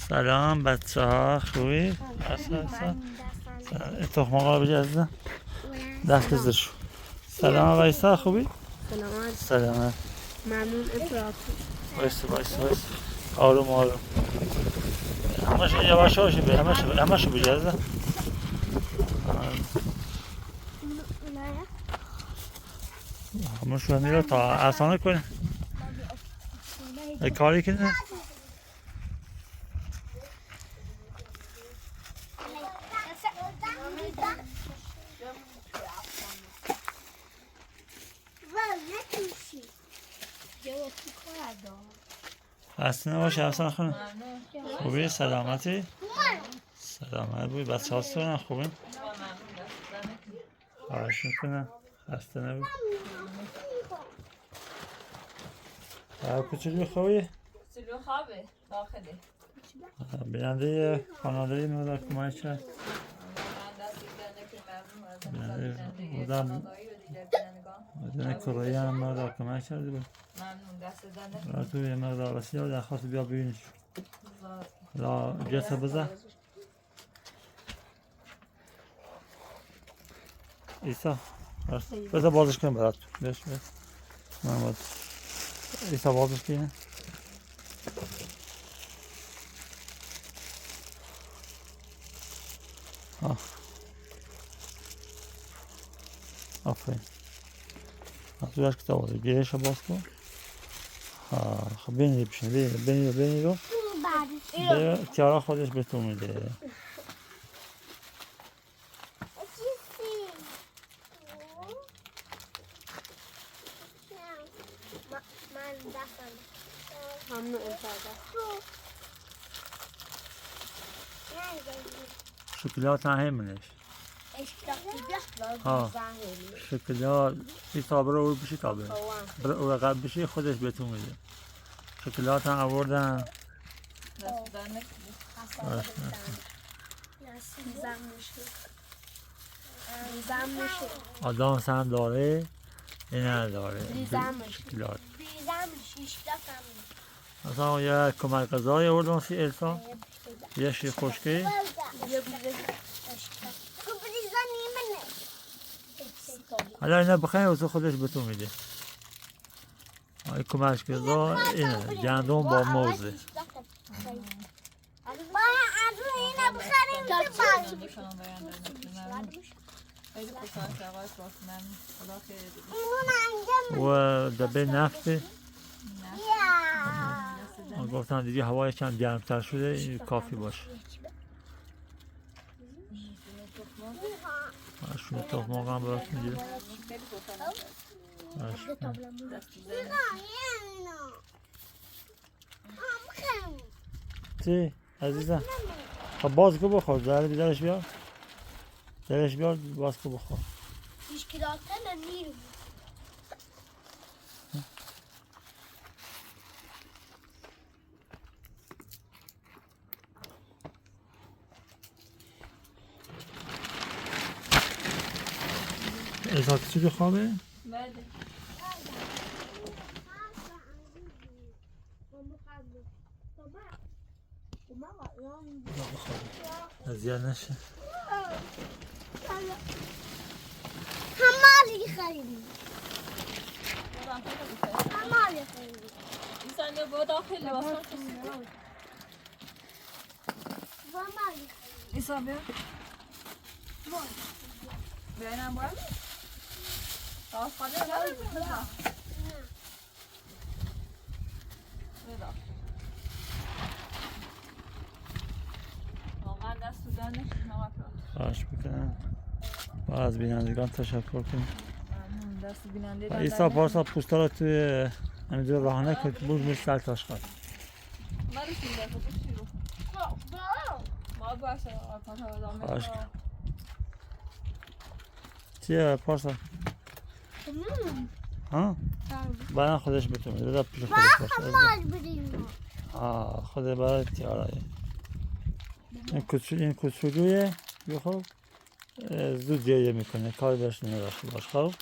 سلام بچه ها خوبی؟ تخم آقا رو بجزده دست زیر شو. سلام ویسا خوبی؟ سلامت. سلامت. ممنون امپراتور. وایس آروم همش یواش بی همش بجزده همش میره تا آسانه کنه کاری کنه. خسته نباشی افسانه خانم. خوبی؟ سلامتی؟ سلامت بوی بچه ها سرن خوبی؟ خواهش میکنم خسته نبود. کچولی خوبی؟ کچولو خوابه داخله. بیننده کانادایی مقدار کمک کرد. بودن کورایی هم مقدار کمک کرده بود. ممنون دست زنده. تو یه مقدار رسیده و درخواست بیا ببینش. لا جسه بزن. ایسا بذار بازش کنم برات. بیش من باز ایسا بازش کنم. آفرین. از روش کتاب بازه گیرش باز کن. خب بینی بشین بینی رو کیارا خودش به تو میده. ممنون امپراتور. شکلات همینش. شکلات این تابه رو بشی تابه برو قبل بشی خودش بهتون میده. شکلات هم آوردن. آدامس هم داره این نداره شکلات. مثلا یه کمک غذایی آوردن سی السا یه شیر خشکی حالا اینا بخیر واسه خودش بهتون میده. این کمک غذا اینه گندم با موزه. و دبه نفته گفتن دیگه هوای کم گرمتر شده کافی باشه. شما تخم مرغ هم برات میگیره. چی عزیزم؟ خب باز که بخور درش بیار باز که بخور. ایسا کچولی خوابه؟ بله. اذیت نشه. همالی خریدیم. همالی خریدیم. این سنده با داخل لباس هم کسی همالی ایسا بیا بیاینم باید داست خاله بدا واقعا دست تو دنش خواهش میکنم و از بینندگان تشکر کنم. دست بیننده ایسا پارسا پوستا رو توی همینجور راهنه که بود میشتر تاش خواهد مالش میده خودش چی رو ما باشه آرکان ها دامه خواهش چیه پارسا؟ ها؟ بعدا خودش بتونه بذار پیش خودش باشه. همال بریم. خود برای تیارایی این کوچولویه خب زود گریه میکنه کار بهش نمیداشته باش. خب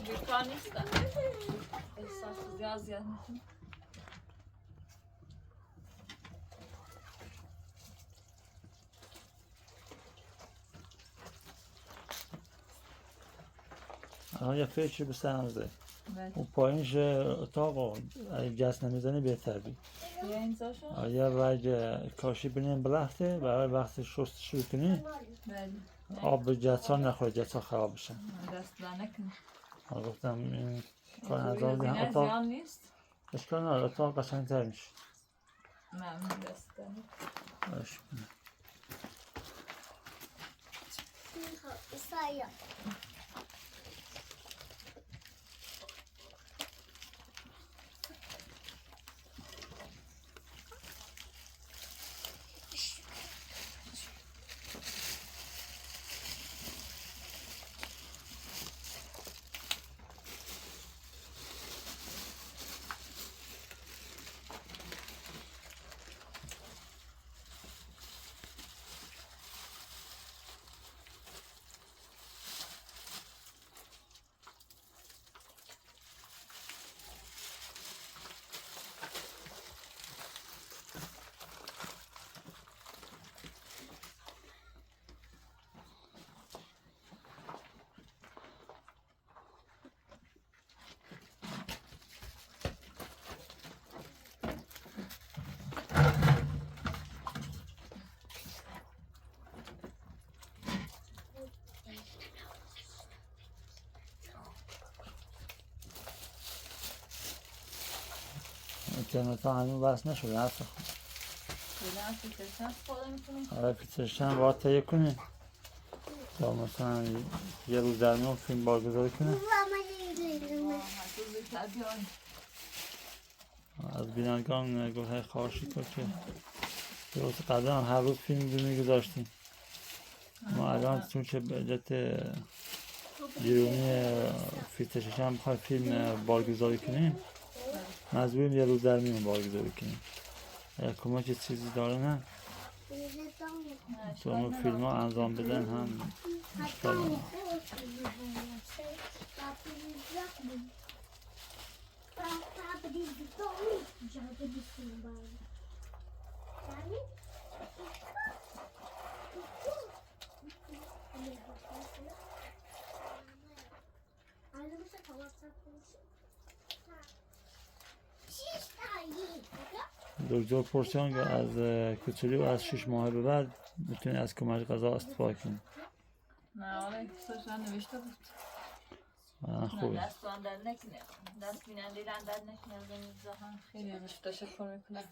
بیکار نیستن احساس زیاد میکنم الان یه فکری به سرم زد. بله اون پایینش اتاق اگه جس نمیزنی بهتر بی. بیا اینجا شو اگه وجه کاشی بینیم بلخته برای وقت شست شروع کنی بله آب به جس ها نخوره، جس ها خراب بشن. دست در نکنه من گفتم این کار خوبی انجام بدیم هزینه اتاق زیان نیست اشکال نداره، اتاق قشنگ‌تر میشه. ممنون دست در نکنه باش. سایه اینترنت ها هنوز وصل نشده حتی فعلا اپلیکیشن استفاده میکنیم برای پیترشن باید تهیه کنی یا مثلا یه روز در میون فیلم بارگذاری کنه هر روز بهتر بیایم از بینندگان گفته خواهشی کن که درست قبلا هم هر روز فیلم میگذاشتیم ما الان چون که به علت بیرونی فیترشن بخوای فیلم بارگذاری کنیم مجبوریم یه روز در میون بارگذاری کنیم. اگر کمک چیزی داره نه تو اون فیلم ها انجام بدن هم اشکال نداره. دکتر پرسیان که از کوچولی و از 6 ماه به بعد میتونی از کمک غذا استفاده کنی. نه آره سوشن نوشته بود خوبه. دست هم در نکنه دست بیننده در نکنه از این زهان خیلی ازش تشکر میکنم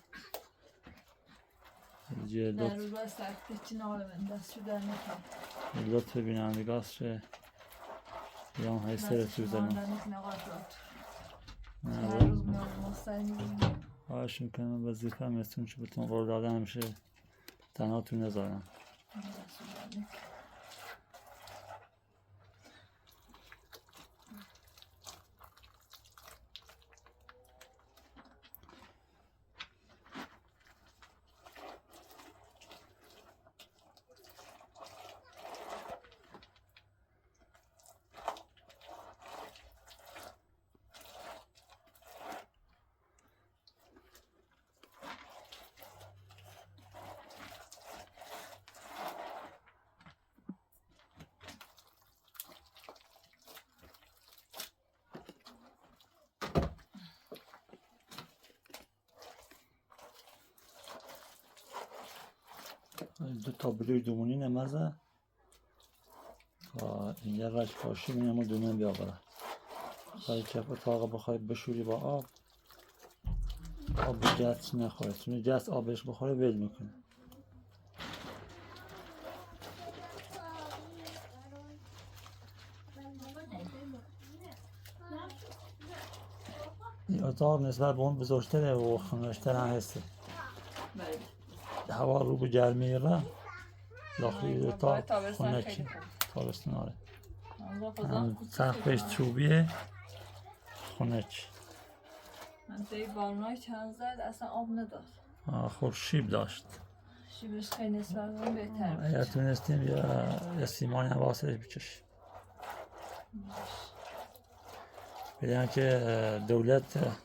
در روز باید سرکته چی ناره من دست رو در نکنه لطف بینندگاست که یا هم های سر تو دست شما زمان در نکنه قدرات هر روز میاد مستر میبینیم خواهش میکنم وظیفه همستون که بهتون قول داده همیشه تنها تو نذارم. دست رو در نکنه دو تابلوی دومونی نمازه این یه رش کاشی میمون دومون بیاوره خواهی چپ اتاق بخوای بشوری با آب جست نخوره چون جست آبش بخوره ول میکنه. این اتاق نسبت به اون بزرگتره و خونشتر هم هسته هوا رو به گرمی را داخلی اتاق خونکی تابستون آره سقفش چوبیه خونک منطقه بارنای چند زد اصلا آب نداد خب شیب داشت شیبش خیلی نسبت به اون بهتر بود اگر تونستیم یه سیمانی هم واسه بچش بگن که دولت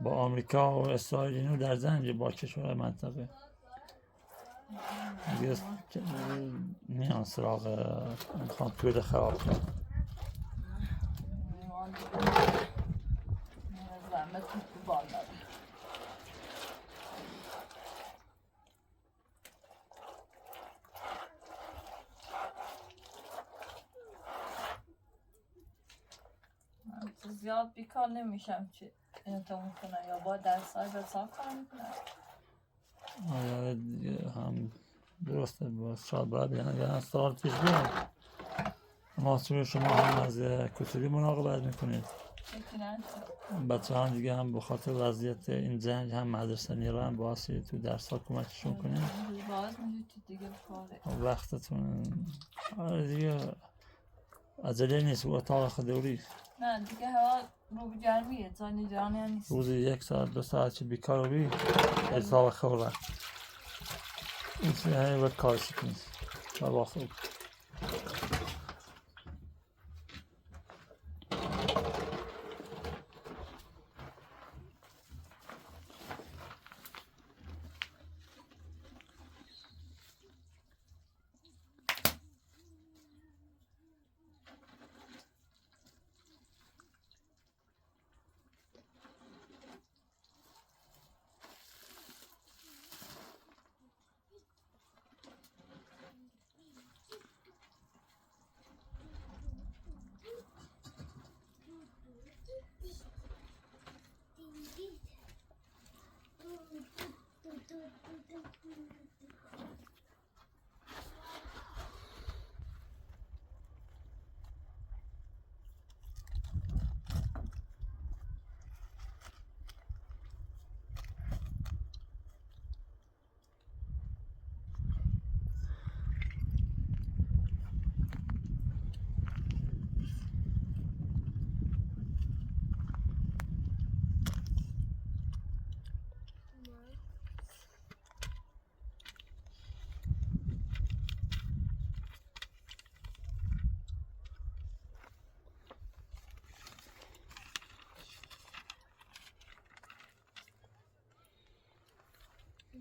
با آمریکا و اسرائیل اینو در زنگ با کشور منطقه دیگه میان سراغ میخوان توی خراب کنن. زحمت تو بال داره. من زیاد بیکار نمیشم چی تو میکنه یا با درسای به سال کار میکنه. آره دیگه هم درسته باز شاید باید بیان سال پیش بیان محصول شما هم از کتبی مراقبت میکنید بچه هم دیگه هم به خاطر وضعیت این جنگ هم مدرسه نیرن باسی تو درس ها کمکشون کنید باز میشه تو دیگه کاره وقتتون آره دیگه عجله نیست و اتاق دوری نه دیگه هوا رو گرمیه زانی جانی هم نیست روزی 1 ساعت 2 ساعت چه بیکار بی حساب خوره این چیزی همه باید کارش کنید با خوب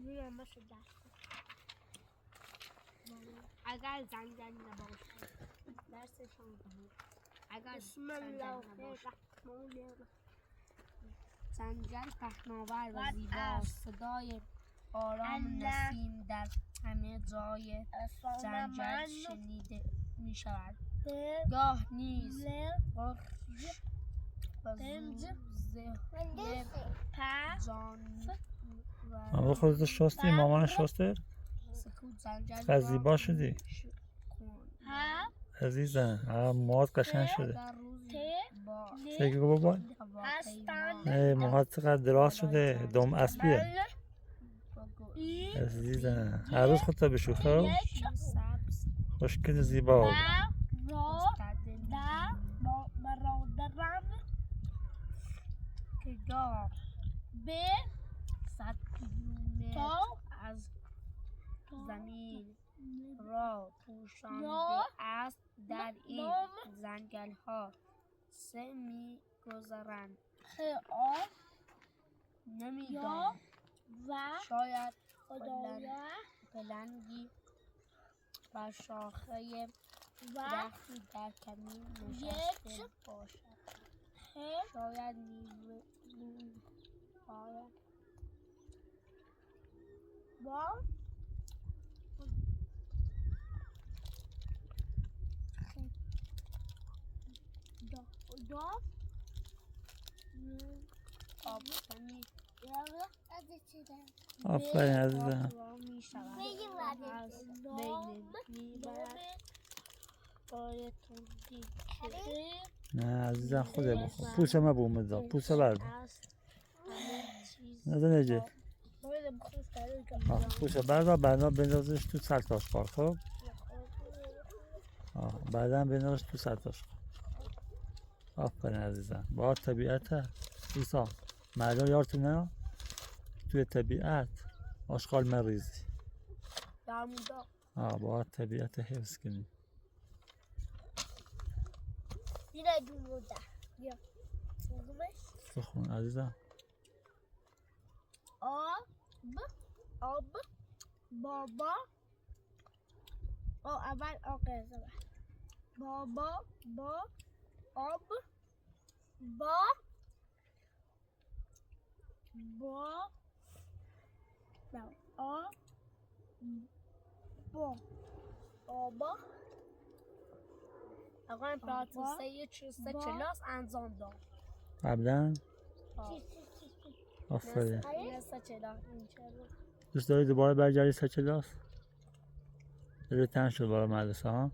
میرم باشه اگر زنجان نباشه درسشان بود اگر بسم الله نباشه زنجان پهناور و زیباست صدای آرام نسیم در همه جای زنجان شنیده می شود گاه نیز قرش و زوزه جان اما خودت شستی مامان شسته سکوت زنجان چقدر زیبا شدی ها عزیزم موهات قشنگ شده در روزی با سگو بابا هواپیما موهات چقدر دراز شده دم اسبیه عزیزم هر روز خودتا بشوخه سبز خوشگل زیبا برادرم که گاه به 100 کیلومتر از زمین را پوشانده است در این زنگل ها سه می گذرند خیال نمیدانم و شاید خدایا پلنگی بر شاخه و درختی در کمین نشسته باشد شاید نیمروز با دا آبستنی آفرین عزیزم را می شود از نام بین میبرد پای تندی که نه عزیزم خوده بخور پوسه ما بومد پوسه برد است همه چیز نزن ایجه پوسه برد بعدا بندازش تو سرتاشقار خب بعدا بندازش تو سرتاشقار آفرین عزیزم با طبیعت ایسا مردم یارتونه توی طبیعت آشغال مریزی برمودا با طبیعت حفظ کنی دیره جون رو ده بخون عزیزم. آب بابا اول آقازه بابا با آب با آب با آبا آقا این پراتوسه یه چیز سه کلاس انجام داد. قبلا آفرین. نه سه کلاس این چرا؟ دوست داری دوباره برگردی سه کلاس؟ دلت تنگ شد برای مدرسه ها؟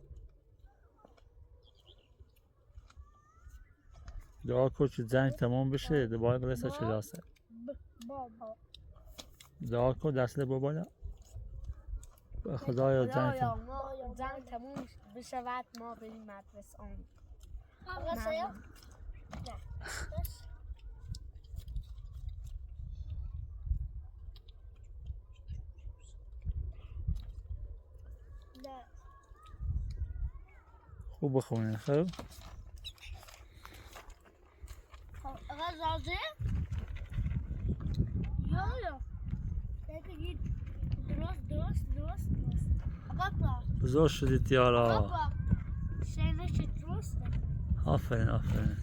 دعا کن که جنگ تمام بشه دوباره بره سه کلاسه. بابا دعا کن دست با بالا. خدایا جنگ خدایا تمام. ما جنگ تموم بشود ما بریم مدرسه آن. آقا خوب بخونین خب. آقا زازه یا بگید درست آقا با بزرگ شدید یارا. آقا شنش درسته آفرین آفرین.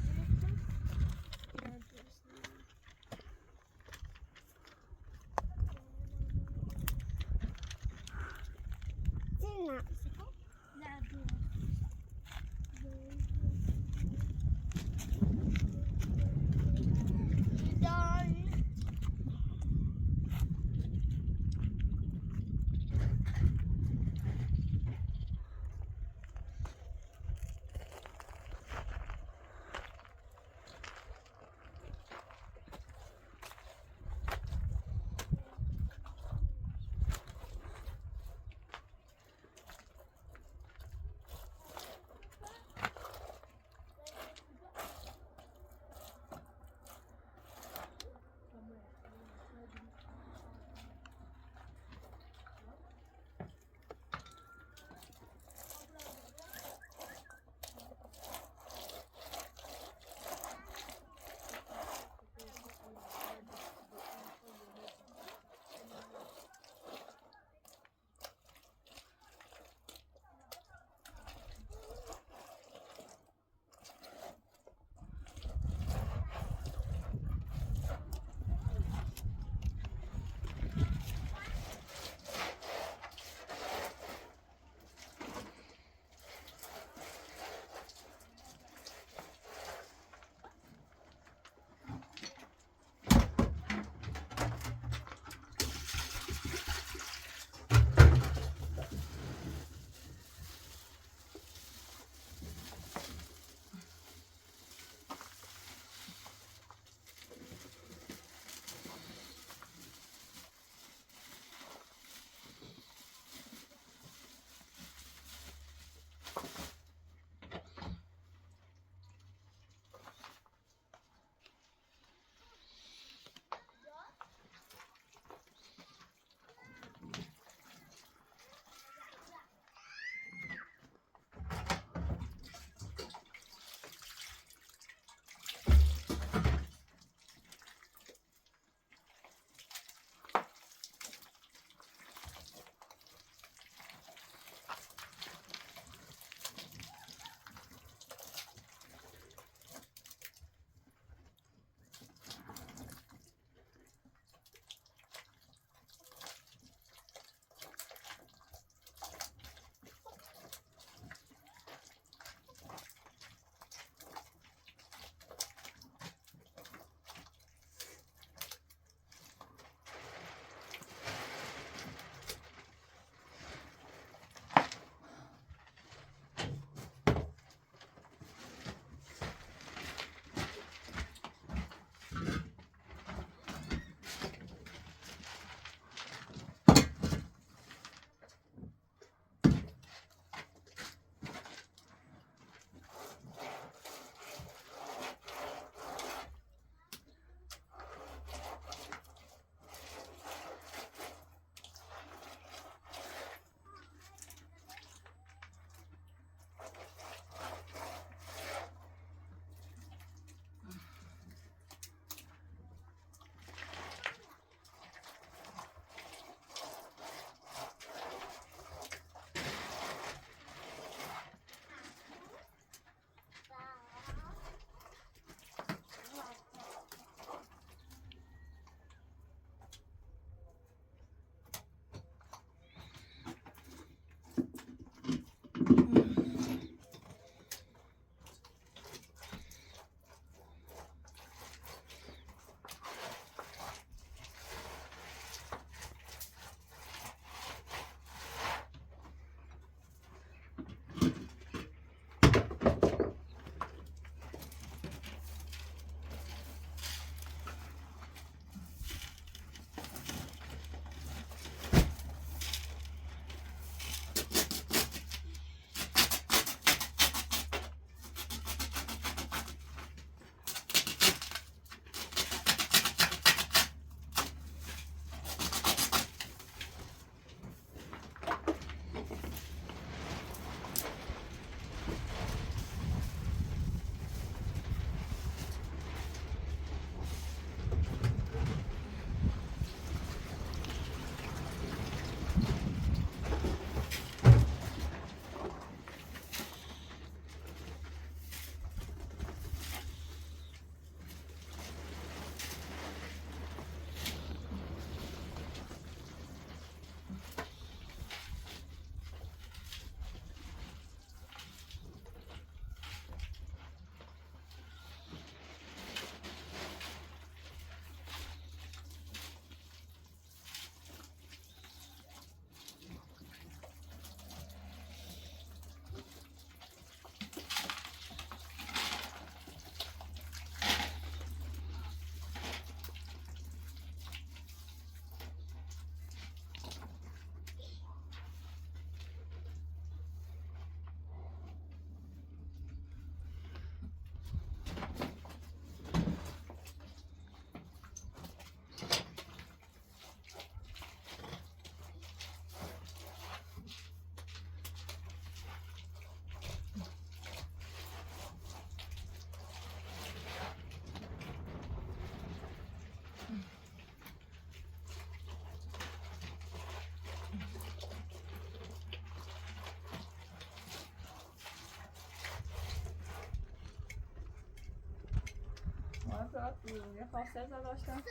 ساعت یه خاصه داشتم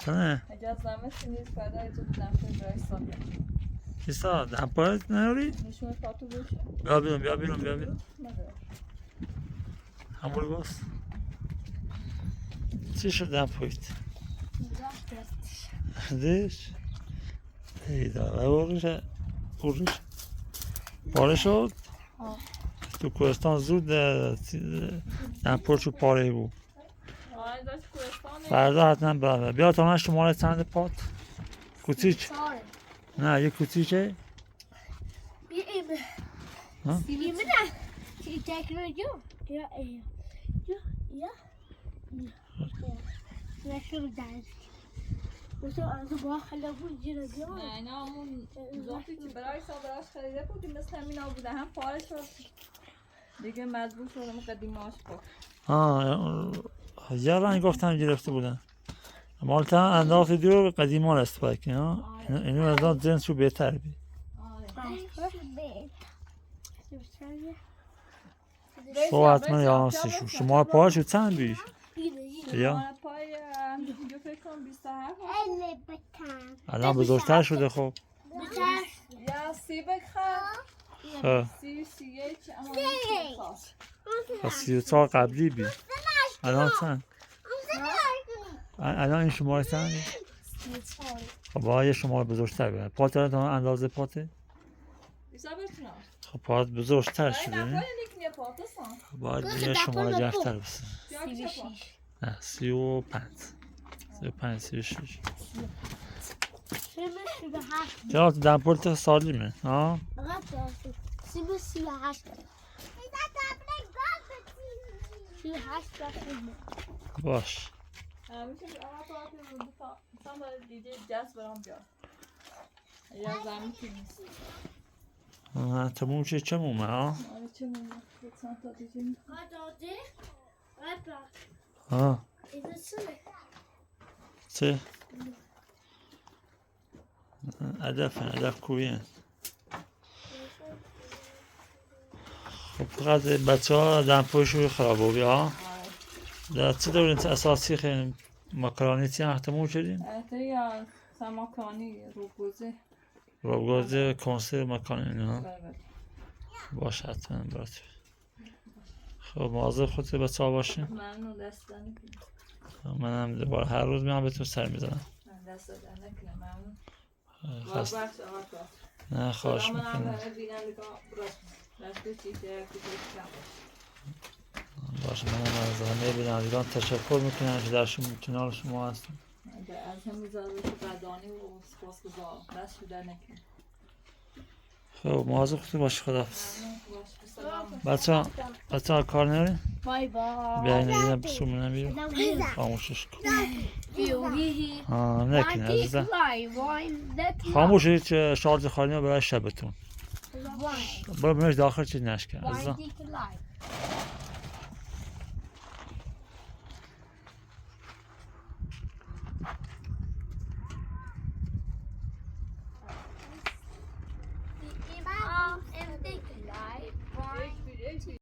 چنه؟ اگه از زمین نیست پیدا یه تو دمپوی برای ساده کیسا دمپایت نیاری؟ نشون پاتو بشه بیا بیرون نداره همون باست چی شد دمپایت؟ دیش؟ ایدا و برش پاره شد؟ تو کوهستان زود دمپایت پاره بود آره داشت کوهستانه فردا حتما بره بیا تا من شماره چند پات کوچیک Sorry. نه یه کوچیکه ها؟ She taking with you. Yeah. Jag skulle där. Och så alltså bara hålla på och göra. نه اینا همون ذاتی که برای صادراش خریده بودیم مثل همین ها بوده هم پاره شد دیگه مجبور شدم قدیماش با یه رنگ گفتم گرفته بودن مالتا انداختی دور قدیمان استفاده کنی ها اینو از آن جنس رو بهتر بی تو حتما یانسی شو شما پاهاش رو چند بی یا شماره پای همجور فکر کنم 27 Elle bekant. الان بزرگتر شده خب یا 30 بخر خب 30 31 اما 30 خاص پس 34 قبلی بی الان چند الان این شماره چند بی خب باید یه شماره بزرگتر بی پات داره تا اندازه پاته بیشتر بتونم خب پات بزرگتر برای شده نفای نه لیکنیه پاتسان باید یه شماره جفتر بسه یا چه پا نه 35 36 چرا تو دمپولت سالیمه ها باش میشه اما پاتی رو بتا مثلا برای دیجی جست برام بیار یا زمین که نیست تموم چه چه مومه ها آره چه میمونه بسان تا دیجی ها چه هدف کویه خب فقط بچه ها دمپویشون خرابه ها در چه دورین اساسی خیلی مکرانی چی احتمال شدیم؟ یا سماکانی روگازه کنسر مکانی نه بله باشه حتما برات خب مواظب خودت بچه ها باشین ممنون دست دادن منم دوباره هر روز میام بهتون سر میزنم دست دادن نکنه ممنون خواست بخش آقا کار نه خواهش سلام میکنم همه بینندگان راستی چیزه کم باشه منم از همه بینندگان تشکر میکنم که در کنار شما هستم از هم میزاده که قدانی و سپاسگزارم دست شده نکنه خب مواظب خودتون باشی خداحافظ ممنون باش سلام بچه ها کار نرین Bye bye. بیاین اینم پیشمونم بیرون خاموشش کن نکنه عزیزم خاموش هیچ شارژ خالی برای شبتون برو بینش داخل چیز نشکن عزیزم